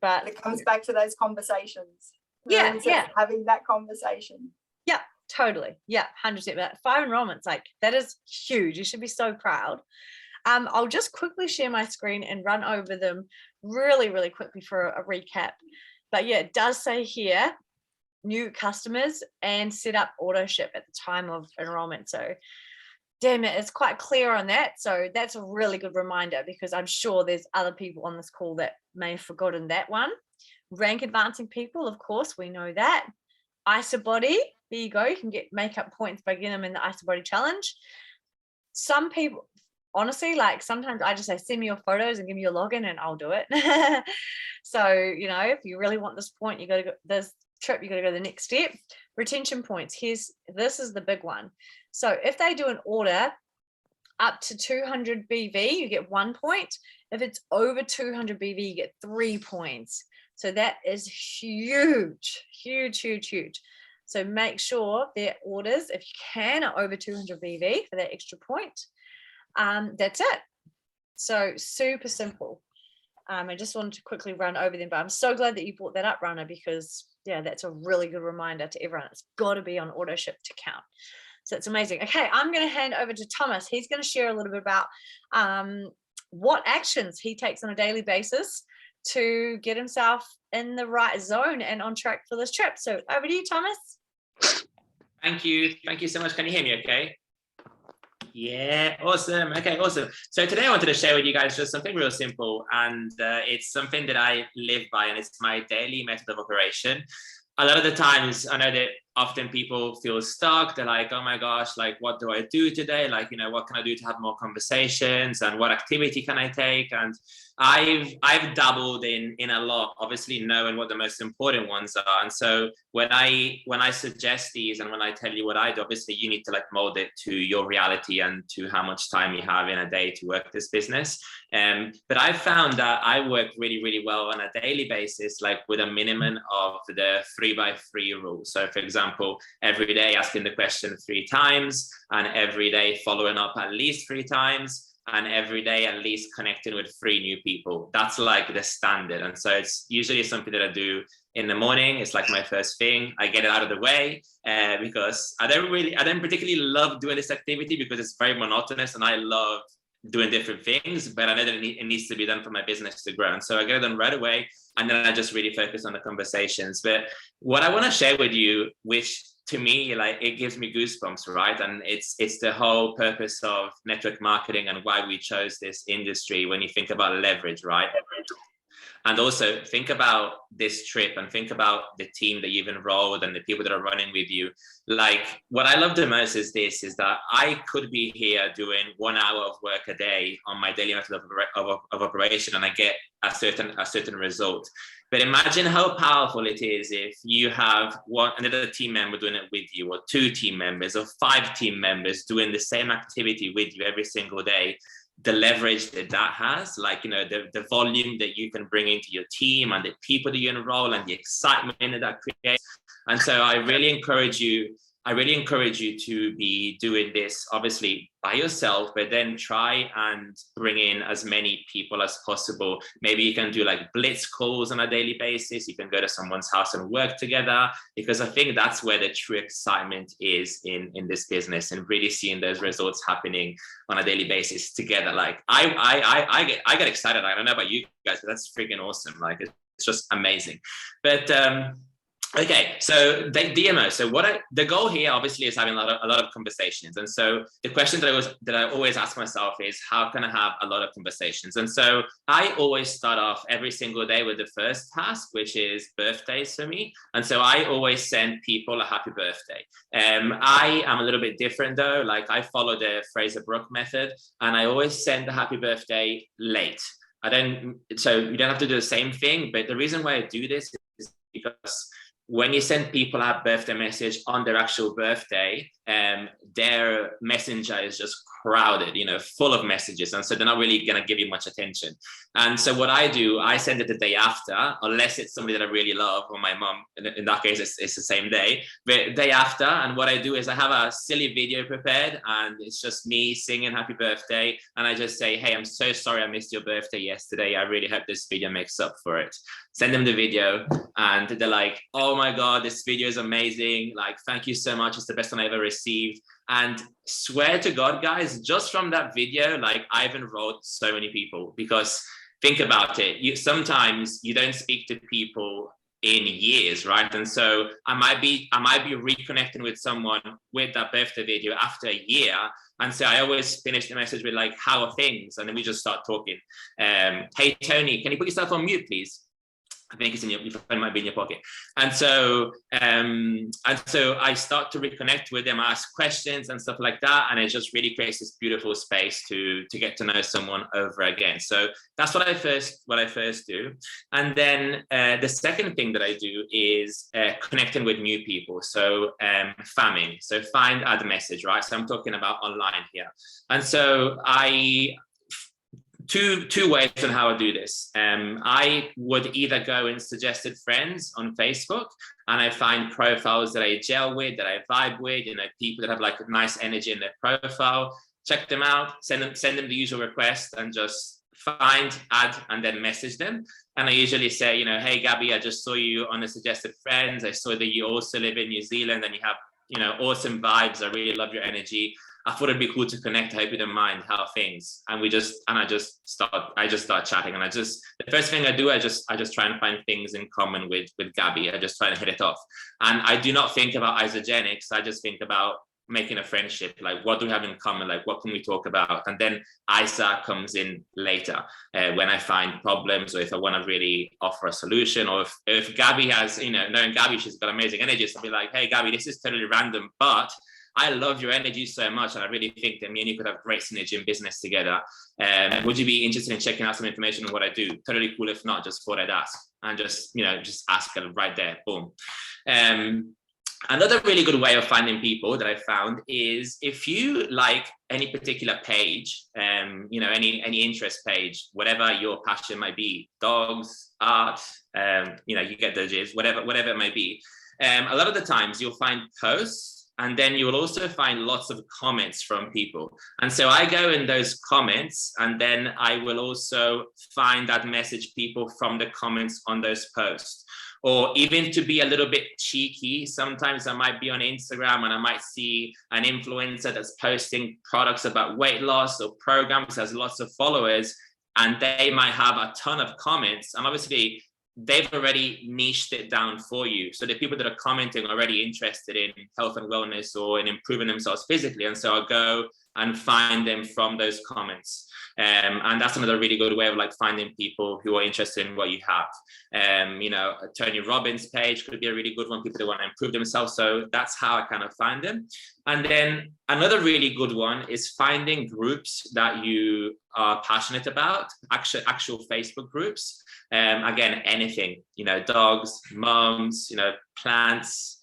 But it comes back to those conversations. Having that conversation. Yeah, totally. Yeah, 100%. But 5 enrollments, that is huge. You should be so proud. I'll just quickly share my screen and run over them really, really quickly for a recap. But yeah, it does say here, new customers and set up auto ship at the time of enrollment. So damn it, it's quite clear on that. So that's a really good reminder because I'm sure there's other people on this call that may have forgotten that one. Rank advancing people, of course, we know that. Isobody, there you go. You can make up points by getting them in the Isobody challenge. Some people, honestly, sometimes I just say, send me your photos and give me your login and I'll do it. So, if you really want this point, you got to go this trip, you got to go the next step. Retention points. This is the big one. So if they do an order up to 200 BV, you get 1 point. If it's over 200 BV, you get 3 points. So that is huge, huge, huge, huge. So make sure their orders, if you can, are over 200 BV for that extra point. That's it. So super simple. I just wanted to quickly run over them, but I'm so glad that you brought that up, Rana, because yeah, that's a really good reminder to everyone. It's got to be on auto ship to count. So it's amazing. Okay, I'm going to hand over to Thomas. He's going to share a little bit about what actions he takes on a daily basis to get himself in the right zone and on track for this trip. So over to you, Thomas. Thank you. Thank you so much. Can you hear me okay? Yeah, awesome. Okay, awesome. So today I wanted to share with you guys just something real simple, and it's something that I live by, and it's my daily method of operation. A lot of the times I know that often people feel stuck. They're like, oh my gosh, like, what do I do today? Like, you know, what can I do to have more conversations, and what activity can I take? And I've dabbled in a lot, obviously knowing what the most important ones are. And so when I suggest these and when I tell you what I do, obviously you need to like mold it to your reality and to how much time you have in a day to work this business. But I found that I work really, really well on a daily basis, like with a minimum of the 3x3 rule. So for example, every day asking the question 3 times, and every day following up at least 3 times, and every day at least connecting with 3 new people. That's like the standard. And so it's usually something that I do in the morning. It's like my first thing. I get it out of the way because I don't particularly love doing this activity because it's very monotonous, and I love doing different things, but I know that it needs to be done for my business to grow. And so I get it done right away, and then I just really focus on the conversations. But what I want to share with you, which to me, like, it gives me goosebumps, right? And it's the whole purpose of network marketing and why we chose this industry. When you think about leverage, right? And also think about this trip and think about the team that you've enrolled and the people that are running with you. Like, what I love the most is that I could be here doing 1 hour of work a day on my daily method of operation, and I get a certain result. But imagine how powerful it is if you have another team member doing it with you, or 2 team members, or 5 team members doing the same activity with you every single day. The leverage that has, like, you know, the volume that you can bring into your team, and the people that you enroll, and the excitement that creates. And so I really encourage you to be doing this, obviously by yourself, but then try and bring in as many people as possible. Maybe you can do like blitz calls on a daily basis. You can go to someone's house and work together, because I think that's where the true excitement is in this business, and really seeing those results happening on a daily basis together. Like I get excited. I don't know about you guys, but that's freaking awesome. Like, it's just amazing. But okay, so the DMO. So the goal here obviously is having a lot of conversations. And so the question that I always ask myself is, how can I have a lot of conversations? And so I always start off every single day with the first task, which is birthdays for me. And so I always send people a happy birthday. I am a little bit different though. Like, I follow the Fraser Brook method, and I always send the happy birthday late. So you don't have to do the same thing, but the reason why I do this is because when you send people a birthday message on their actual birthday, their messenger is just crowded, you know, full of messages. And so they're not really going to give you much attention. And so what I do, I send it the day after, unless it's somebody that I really love, or my mom. In that case, it's the same day, but day after. And what I do is I have a silly video prepared, and it's just me singing happy birthday. And I just say, hey, I'm so sorry I missed your birthday yesterday. I really hope this video makes up for it. Send them the video, and they're like, oh my God, this video is amazing. Like, thank you so much. It's the best one I ever received. And swear to God, guys, just from that video, like, I've enrolled so many people. Because think about it, sometimes you don't speak to people in years, right? And so I might be reconnecting with someone with that birthday video after a year. And so I always finish the message with like, how are things? And then we just start talking. Hey, Tony, can you put yourself on mute, please? I think it's in your phone, might be in your pocket. And so I start to reconnect with them, ask questions and stuff like that. And it just really creates this beautiful space to get to know someone over again. So that's what I first do. And then the second thing that I do is connecting with new people. So FAMing, so find, add, message, right? So I'm talking about online here. And so Two ways on how I do this. I would either go in suggested friends on Facebook, and I find profiles that I gel with, that I vibe with, you know, people that have like nice energy in their profile. check them out, send them the usual request, and just find, add, and then message them. And I usually say, you know, hey, Gabby, I just saw you on the suggested friends. I saw that you also live in New Zealand and you have, you know, awesome vibes. I really love your energy. I thought it'd be cool to connect. I hope you don't mind. How are things? And I just start chatting. And the first thing I do, I just try and find things in common with Gabby. I just try and hit it off. And I do not think about isogenics. I just think about making a friendship. Like, what do we have in common? Like, what can we talk about? And then ISA comes in later when I find problems, or if I want to really offer a solution, or if Gabby has, you know, knowing Gabby, she's got amazing energy. So I'll be like, hey, Gabby, this is totally random, but I love your energy so much, and I really think that me and you could have great synergy in business together. Would you be interested in checking out some information on what I do? Totally cool. If not, just thought I'd ask, and just ask her right there. Boom. Another really good way of finding people that I found is if you like any particular page, any interest page, whatever your passion might be, dogs, art, you get the gist, whatever it may be. A lot of the times you'll find posts, and then you will also find lots of comments from people. And so I go in those comments, and then I will also find that message people from the comments on those posts. Or even to be a little bit cheeky, sometimes I might be on Instagram and I might see an influencer that's posting products about weight loss or programs, has lots of followers, and they might have a ton of comments. And obviously, they've already niched it down for you. So the people that are commenting are already interested in health and wellness or in improving themselves physically. And so I'll go and find them from those comments. And that's another really good way of like finding people who are interested in what you have. Tony Robbins' page could be a really good one, people that want to improve themselves. So that's how I kind of find them. And then another really good one is finding groups that you are passionate about, actual Facebook groups. Again, anything, dogs, mums, plants,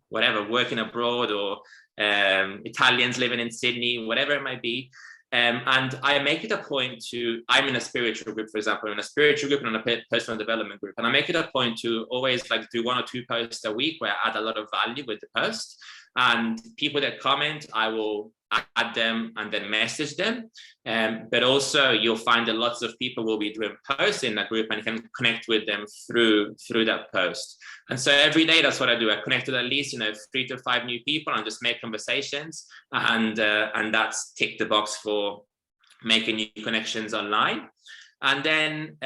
whatever, working abroad, or Italians living in Sydney, whatever it might be. And I make it a point I'm in a spiritual group, for example, I'm in a spiritual group and on a personal development group. And I make it a point to always like do 1 or 2 posts a week where I add a lot of value with the post. And people that comment, I will add them and then message them. But also you'll find that lots of people will be doing posts in that group, and you can connect with them through that post. And so every day, that's what I do. I connect with at least 3 to 5 new people and just make conversations. And that's tick the box for making new connections online. And then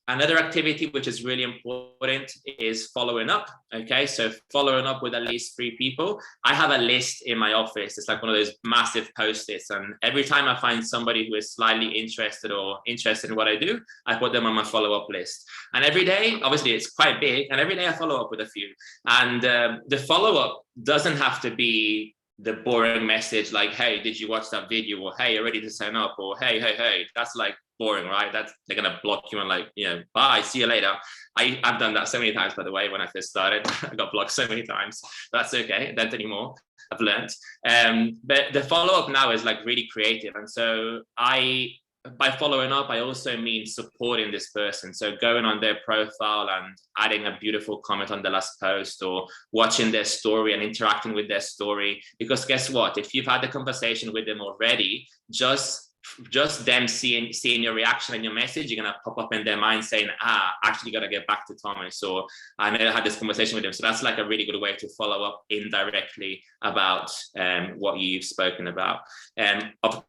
another activity which is really important is following up. Okay, so following up with at least 3 people. I have a list in my office. It's like one of those massive post-its, and every time I find somebody who is slightly interested in what I do, I put them on my follow-up list. And every day, obviously it's quite big, and every day I follow up with a few. And the follow-up doesn't have to be the boring message like, hey, did you watch that video? Or hey, you're ready to sign up? Or hey, that's like boring, right? They're gonna block you and like, bye, see you later. I've done that so many times, by the way. When I first started, I got blocked so many times. That's okay, I don't anymore. I've learned. But the follow-up now is like really creative. And so by following up, I also mean supporting this person. So going on their profile and adding a beautiful comment on the last post, or watching their story and interacting with their story. Because guess what? If you've had the conversation with them already, just them seeing your reaction and your message, you're gonna pop up in their mind saying, actually gotta get back to Thomas, or I never had this conversation with him. So that's like a really good way to follow up indirectly about what you've spoken about. Of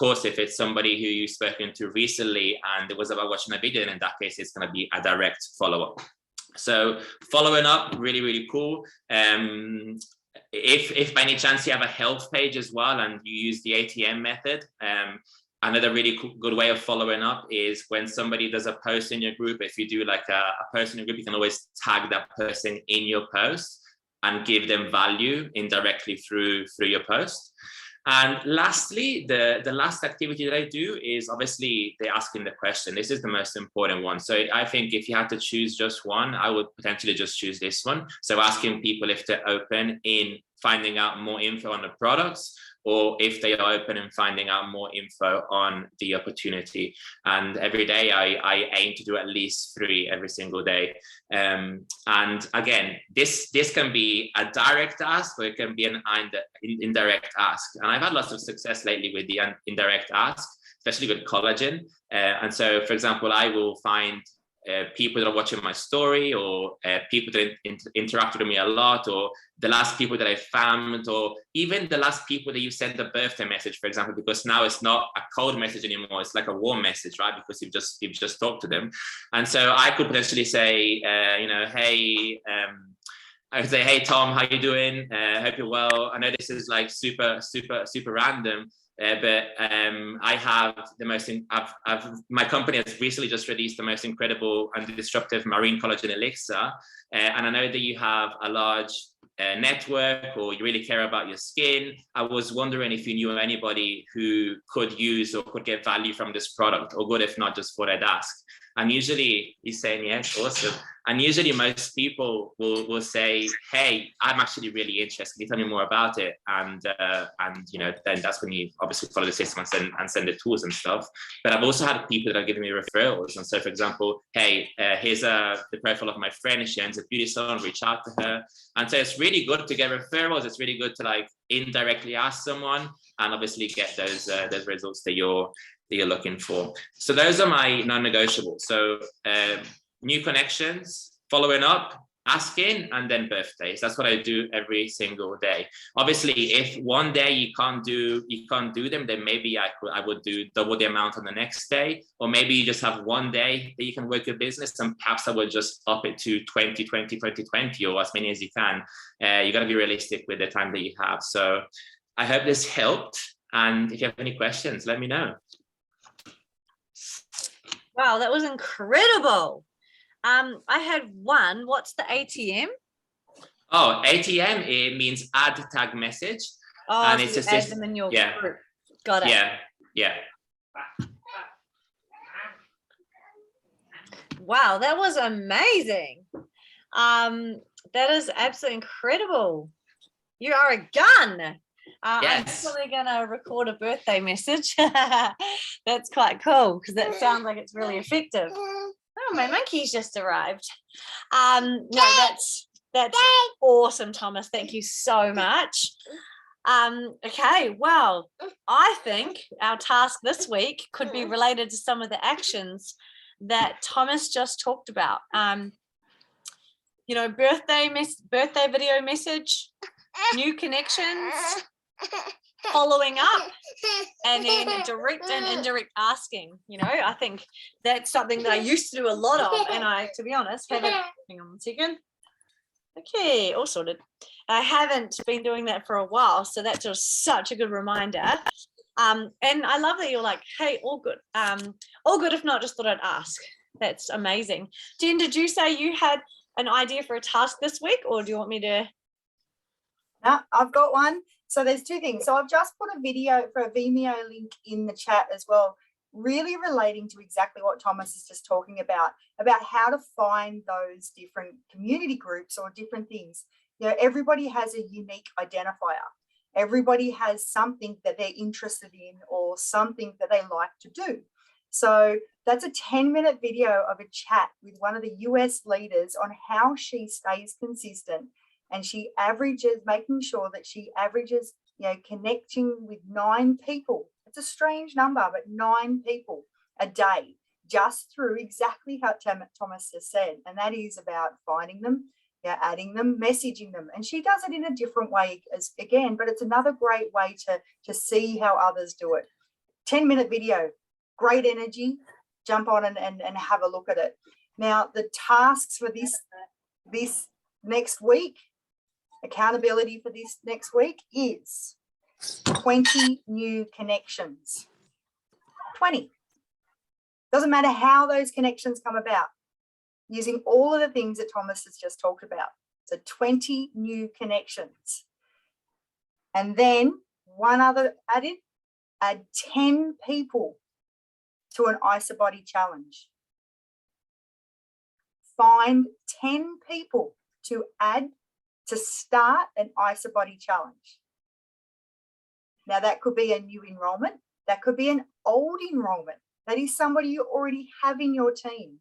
course, if it's somebody who you've spoken to recently and it was about watching a video, then in that case, it's going to be a direct follow-up. So following up, really, really cool. If by any chance you have a health page as well and you use the ATM method, another really good way of following up is when somebody does a post in your group. If you do like a person in your group, you can always tag that person in your post and give them value indirectly through your post. And lastly, the last activity that I do is obviously they're asking the question. This is the most important one. So I think if you had to choose just one, I would potentially just choose this one. So asking people if they're open in finding out more info on the products, or if they are open and finding out more info on the opportunity. And every day I aim to do at least 3 every single day. And again, this can be a direct ask, or it can be an indirect ask. And I've had lots of success lately with the indirect ask, especially with collagen. And so, for example, I will find people that are watching my story, or people that interact with me a lot, or the last people that I found, or even the last people that you sent a birthday message, for example, because now it's not a cold message anymore, it's like a warm message, right? Because you've just talked to them. And so I could potentially say, hey, I could say, hey Tom, how you doing? Hope you're well. I know this is like super random, but I have the most, my company has recently just released the most incredible and disruptive marine collagen elixir. And I know that you have a large network, or you really care about your skin. I was wondering if you knew anybody who could use or could get value from this product, or good if not, just what I'd ask. And usually he's saying, yes, awesome. And usually most people will say, hey, I'm actually really interested. Can you tell me more about it? And then that's when you obviously follow the system and send the tools and stuff. But I've also had people that are giving me referrals. And so, for example, hey, here's the profile of my friend. She owns a beauty salon, reach out to her. And so it's really good to get referrals. It's really good to like indirectly ask someone and obviously get those results that you're looking for. So those are my non-negotiables. So new connections, following up, asking, and then birthdays. That's what I do every single day. Obviously, if one day you can't do them, then maybe I would do double the amount on the next day, or maybe you just have one day that you can work your business, and perhaps I would just up it to 20, 20, 20, 20, or as many as you can. You got to be realistic with the time that you have. So I hope this helped. And if you have any questions, let me know. Wow, that was incredible. I had one. What's the ATM? Oh, ATM, it means add tag message. Oh, and so it's just add them in your group. Got it. Yeah. Wow, that was amazing. That is absolutely incredible. You are a gun. Yes. I'm probably going to record a birthday message. That's quite cool, because that sounds like it's really effective. Oh, my monkey's just arrived. No, that's awesome, Thomas. Thank you so much. Okay, well, I think our task this week could be related to some of the actions that Thomas just talked about. Birthday video message, new connections, following up, and then direct and indirect asking. I think that's something that I used to do a lot of, and I, to be honest, haven't. Hang on 1 second. Okay, all sorted. I haven't been doing that for a while, so that's just such a good reminder. And I love that you're like, hey, all good. All good. If not, just thought I'd ask. That's amazing. Jen, did you say you had an idea for a task this week, or do you want me to? No, I've got one. So there's 2 things. So I've just put a video for a Vimeo link in the chat as well, really relating to exactly what Thomas is just talking about how to find those different community groups or different things. Everybody has a unique identifier. Everybody has something that they're interested in or something that they like to do. So that's a 10-minute video of a chat with one of the US leaders on how she stays consistent. And she averages, making sure that she averages, connecting with 9 people. It's a strange number, but 9 people a day, just through exactly how Thomas just said. And that is about finding them, adding them, messaging them. And she does it in a different way again, but it's another great way to see how others do it. 10-minute video, great energy. Jump on and have a look at it. Now, the tasks for this next week, accountability for this next week is 20 new connections. 20. Doesn't matter how those connections come about, using all of the things that Thomas has just talked about. So 20 new connections. And then one other added, add 10 people to an IsaBody challenge. Find 10 people to add to start an IsaBody challenge. Now, that could be a new enrollment. That could be an old enrollment. That is somebody you already have in your team.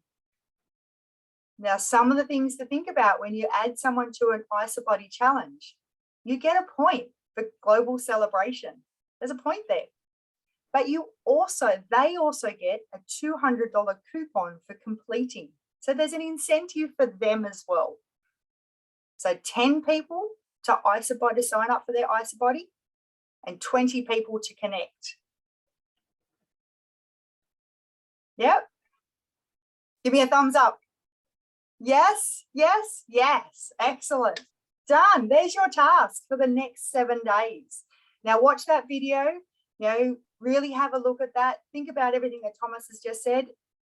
Now, some of the things to think about when you add someone to an IsaBody challenge, you get a point for global celebration. There's a point there. But they also get a $200 coupon for completing. So there's an incentive for them as well. So 10 people to IsaBody, to sign up for their IsaBody, and 20 people to connect. Yep. Give me a thumbs up. Yes, yes, yes. Excellent. Done. There's your task for the next 7 days. Now watch that video, really have a look at that. Think about everything that Thomas has just said,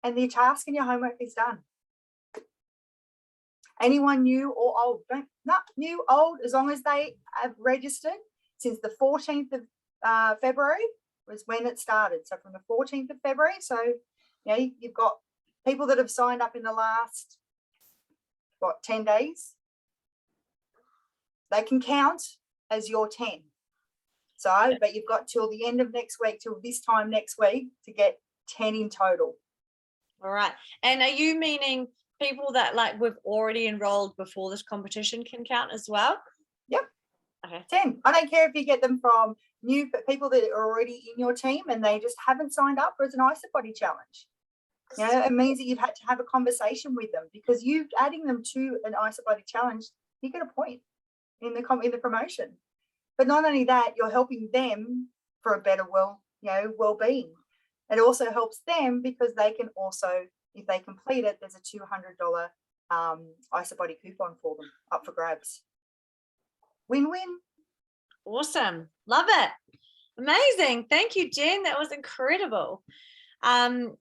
and the task and your homework is done. Anyone new or old? Not new, old, as long as they have registered since the 14th of February was when it started. So from the 14th of February, so you've got people that have signed up in the last, 10 days? They can count as your 10. So, but you've got till the end of next week, till this time next week, to get 10 in total. All right. And are you meaning people that we've already enrolled before this competition can count as well? Yep. Okay. 10. I don't care if you get them from new people that are already in your team and they just haven't signed up for an IsaBody challenge. It means that you've had to have a conversation with them, because you adding them to an IsaBody challenge, you get a point in the promotion. But not only that, you're helping them for a better well-being. It also helps them because they can also, if they complete it, there's a $200 IsaBody coupon for them up for grabs. Win-win. Awesome. Love it. Amazing. Thank you, Jen. That was incredible.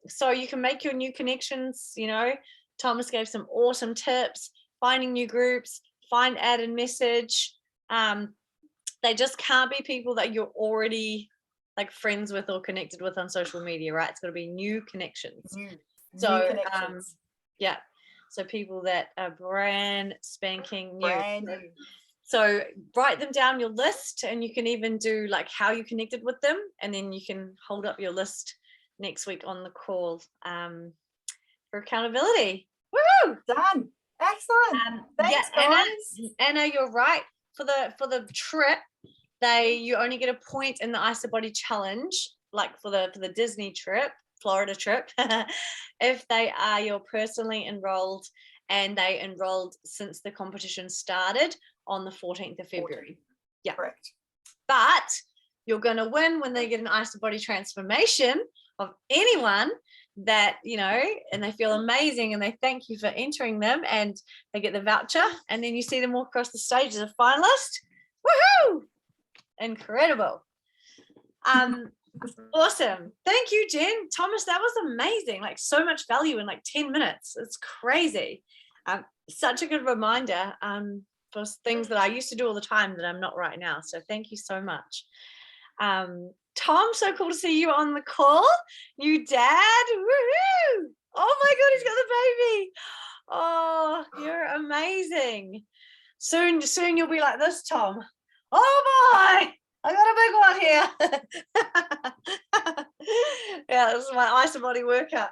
So you can make your new connections. Thomas gave some awesome tips, finding new groups, find, add, and message. They just can't be people that you're already friends with or connected with on social media, right? It's got to be new connections. New connections. Yeah. So people that are brand spanking new. Brand new. So write them down your list, and you can even do how you connected with them, and then you can hold up your list next week on the call for accountability. Woohoo! Done. Excellent. Thanks, guys. Anna, you're right. For the trip, you only get a point in the IsaBody challenge, for the Disney trip, Florida trip, if they are your personally enrolled and they enrolled since the competition started on the 14th of February. Yeah, correct. But you're going to win when they get an IsaBody transformation of anyone that, and they feel amazing and they thank you for entering them, and they get the voucher, and then you see them walk across the stage as a finalist. Woohoo! Incredible. Awesome. Thank you, Jen. Thomas, that was amazing. So much value in 10 minutes. It's crazy. Such a good reminder for things that I used to do all the time that I'm not right now. So thank you so much. Tom, so cool to see you on the call. New dad. Woohoo! Oh my God, he's got the baby. Oh, you're amazing. Soon you'll be like this, Tom. Oh boy, I got a big one here. Yeah, this is my IsaBody workout.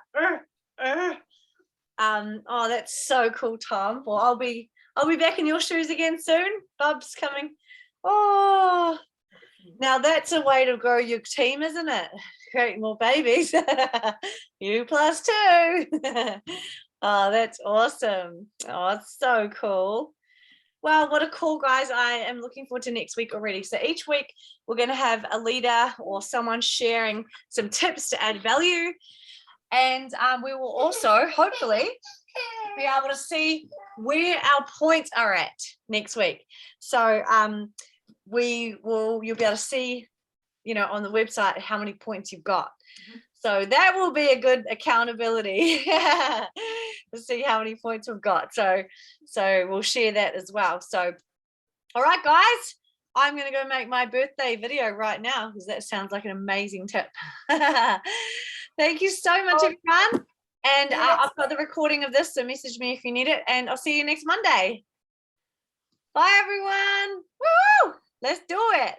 Oh, that's so cool, Tom. Well, I'll be back in your shoes again soon. Bub's coming. Oh, now that's a way to grow your team, isn't it? Create more babies. You plus 2. Oh, that's awesome. Oh, it's so cool. Well, what a call, guys. I am looking forward to next week already. So each week we're going to have a leader or someone sharing some tips to add value. And we will also hopefully be able to see where our points are at next week. So you'll be able to see, on the website how many points you've got. So that will be a good accountability to see how many points we've got. So we'll share that as well. So, all right, guys, I'm going to go make my birthday video right now because that sounds like an amazing tip. Thank you so much, everyone. And I've got the recording of this, so message me if you need it. And I'll see you next Monday. Bye, everyone. Woo! Let's do it.